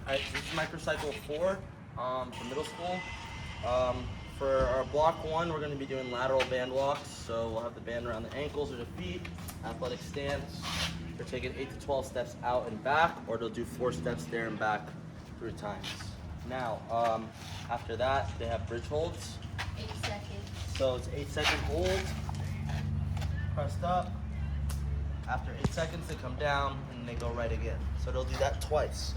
Alright, this is Microcycle 4 for middle school. For our block 1, we're going to be doing lateral band walks. So we'll have the band around the ankles or the feet, athletic stance. They're taking 8 to 12 steps out and back, or they'll do 4 steps there and back 3 times. Now, after that, they have bridge holds. 8 seconds. So it's 8-second hold, pressed up. After 8 seconds, they come down and they go right again. So they'll do that twice.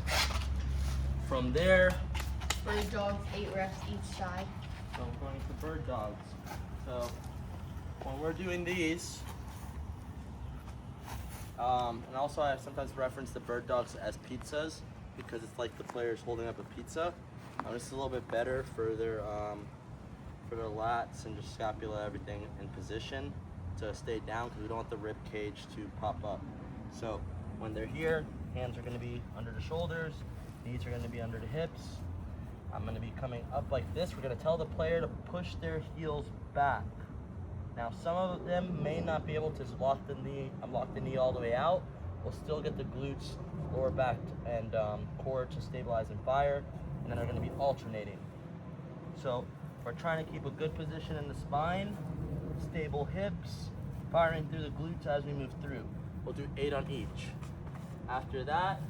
From there, Bird dogs, 8 reps each side. so we're going to bird dogs. So when we're doing these, and also I sometimes reference the bird dogs as pizzas because it's like the player's holding up a pizza. This is a little bit better for their lats and just scapula, everything in position to stay down because we don't want the rib cage to pop up. So when they're here, hands are going to be under the shoulders, knees are going to be under the hips. I'm going to be coming up like this. We're going to tell the player to push their heels back. Now some of them may not be able to lock the knee all the way out. We'll still get the glutes, lower back, and core to stabilize and fire, and then they're going to be alternating. So we're trying to keep a good position in the spine, stable hips, firing through the glutes as we move through. We'll do 8 on each. After that,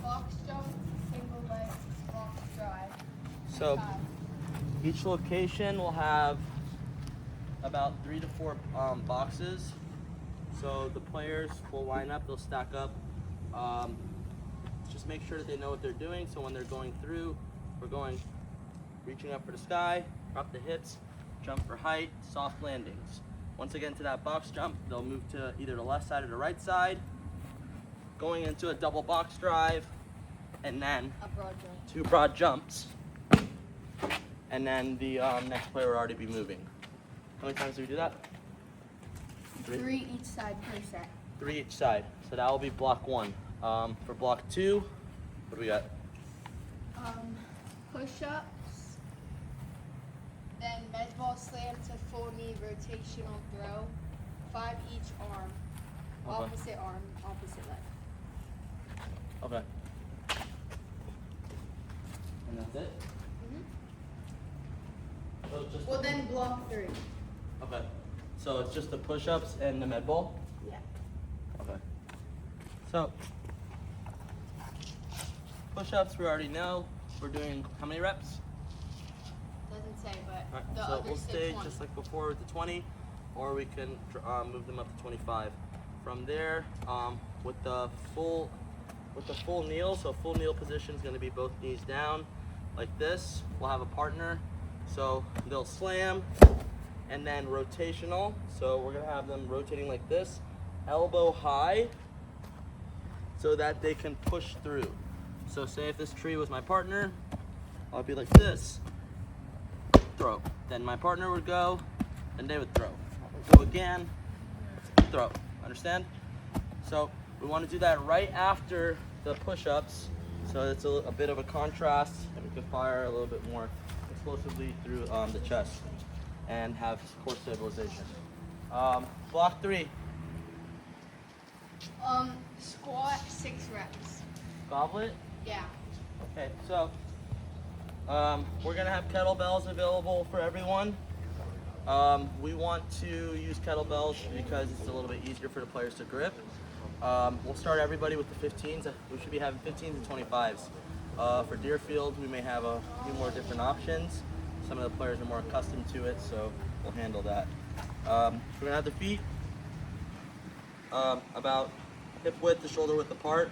Box jump, single leg, box drive. so each location will have about 3 to 4 boxes. So the players will line up, they'll stack up. Just make sure that they know what they're doing. So when they're going through, we're reaching up for the sky, drop the hips, jump for height, soft landings. Once again to that box jump, they'll move to either the left side or the right side, going into a double box drive, and then A broad jump. 2 broad jumps, and then the next player will already be moving. How many times do we do that? 3 each side per set. 3 each side. So that will be block 1. For block 2, what do we got? Push-ups, then med ball slam to full knee rotational throw, 5 each arm, Okay. opposite arm, opposite leg. Okay. And that's it? So it's just Well, then block 3. okay. So it's just the push-ups and the med ball? Yeah. Okay. So push-ups we already know. We're doing how many reps? Doesn't say, but Alright, the so other we'll say stay 20. just like before with the 20, or we can move them up to 25. From there, with the full kneel, so full kneel position is going to be both knees down, like this. We'll have a partner, so they'll slam, and then rotational. So we're going to have them rotating like this, elbow high, so that they can push through. So say if this tree was my partner, I'll be like this, throw. Then my partner would go, and they would throw. Go again, throw. Understand? So we want to do that right after the push-ups, so it's a bit of a contrast, and we can fire a little bit more explosively through the chest and have core stabilization. Block 3. Squat 6 reps. Goblet. Yeah. Okay, so we're gonna have kettlebells available for everyone. We want to use kettlebells because it's a little bit easier for the players to grip. We'll start everybody with the 15s. We should be having 15s and 25s. For Deerfield, we may have a few more different options. Some of the players are more accustomed to it, so we'll handle that. We're gonna have the feet about hip width to shoulder width apart.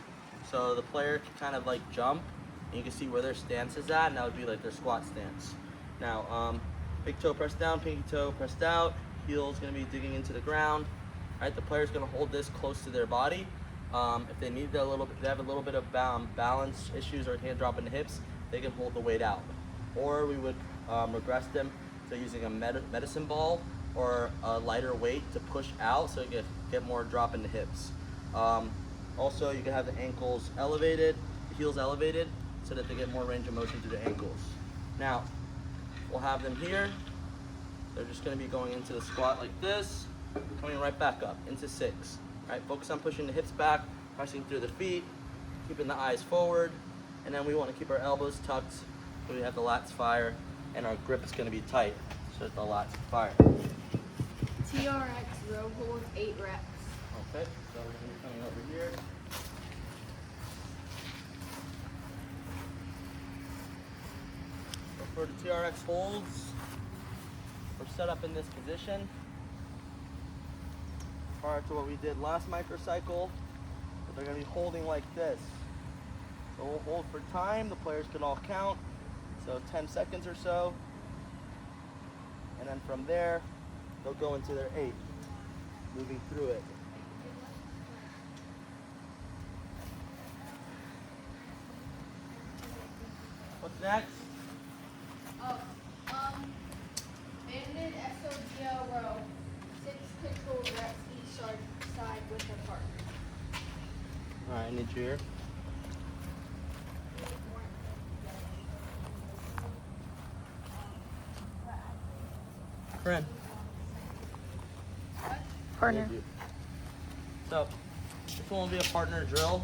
So the player can kind of like jump, and you can see where their stance is at, and that would be like their squat stance. Now, big toe pressed down, pinky toe pressed out, heel's gonna be digging into the ground. All right, the player's gonna hold this close to their body. If they need they have a little bit of balance issues or can't drop in the hips, they can hold the weight out. Or we would regress them to using a medicine ball or a lighter weight to push out, so you get more drop in the hips. Also, you can have the ankles elevated, the heels elevated, so that they get more range of motion through the ankles. Now, we'll have them here. They're just going to be going into the squat like this, coming right back up into 6. All right, focus on pushing the hips back, pressing through the feet, keeping the eyes forward, And then we want to keep our elbows tucked so we have the lats fire, and our grip is going to be tight so that the lats fire. TRX row hold 8 reps. Okay, so we're going to be coming over here. So for the TRX holds, we're set up in this position prior to what we did last microcycle, but they're going to be holding like this. So we'll hold for time, the players can all count, so 10 seconds or so, and then from there, they'll go into their 8, moving through it. What's next? Banded SOGL row, 6 controlled reps each side with a partner. All right, I need you here. Friend. Partner. So, this one will be a partner drill.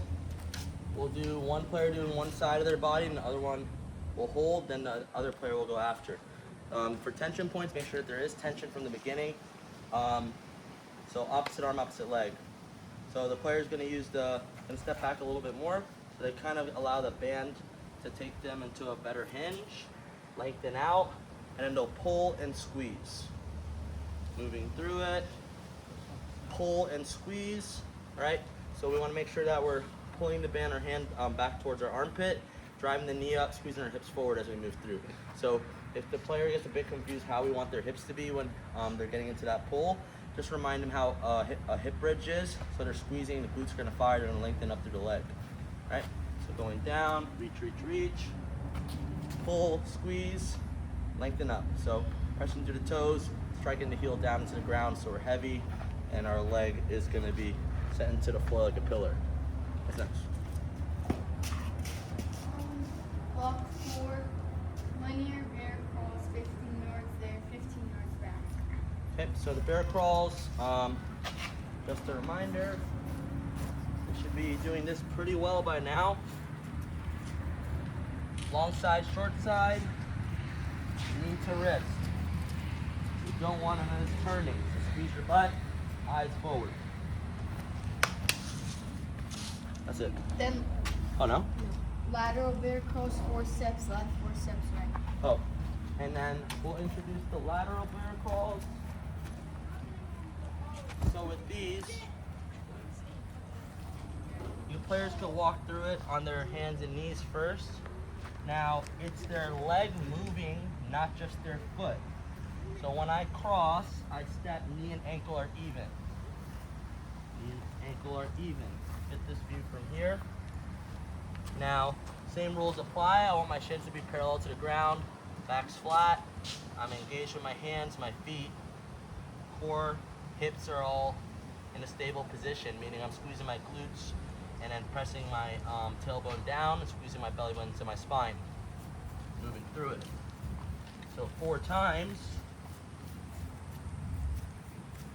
We'll do one player doing one side of their body and the other one will hold, then the other player will go after. For tension points, make sure that there is tension from the beginning. So opposite arm, opposite leg. So the player is going to step back a little bit more, so they kind of allow the band to take them into a better hinge, lengthen out, and then they'll pull and squeeze. Moving through it, pull and squeeze, right? So we want to make sure that we're pulling the band or hand back towards our armpit, driving the knee up, squeezing our hips forward as we move through. So if the player gets a bit confused how we want their hips to be when they're getting into that pull, just remind them how a hip bridge is. So they're squeezing, the glutes are going to fire, they're going to lengthen up through the leg, right? So going down, reach, reach, reach, pull, squeeze, lengthen up. So pressing through the toes, striking the heel down into the ground so we're heavy, and our leg is going to be set into the floor like a pillar. What's next? Block 4, linear bear crawls, 15 yards there, 15 yards back. Okay, so the bear crawls, just a reminder, we should be doing this pretty well by now. Long side, short side, knee to wrist. You don't want them as turning, so squeeze your butt, eyes forward. That's it. Then Oh no? lateral bear crawls, 4 steps left, 4 steps right. Oh, and then we'll introduce the lateral bear crawls. So with these, you players can walk through it on their hands and knees first. Now, it's their leg moving, not just their foot. So when I cross, I step, knee and ankle are even. Knee and ankle are even. Get this view from here. Now, same rules apply. I want my shins to be parallel to the ground, back's flat. I'm engaged with my hands, my feet, core, hips are all in a stable position, meaning I'm squeezing my glutes and then pressing my tailbone down and squeezing my belly button to my spine. Moving through it. So 4 times.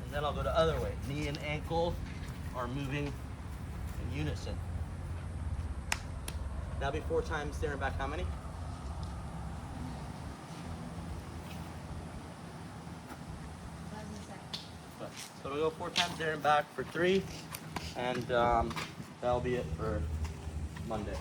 And then I'll go the other way. Knee and ankle are moving in unison. That'll be 4 times there and back. How many? So we'll go 4 times there and back for 3, and that'll be it for Monday.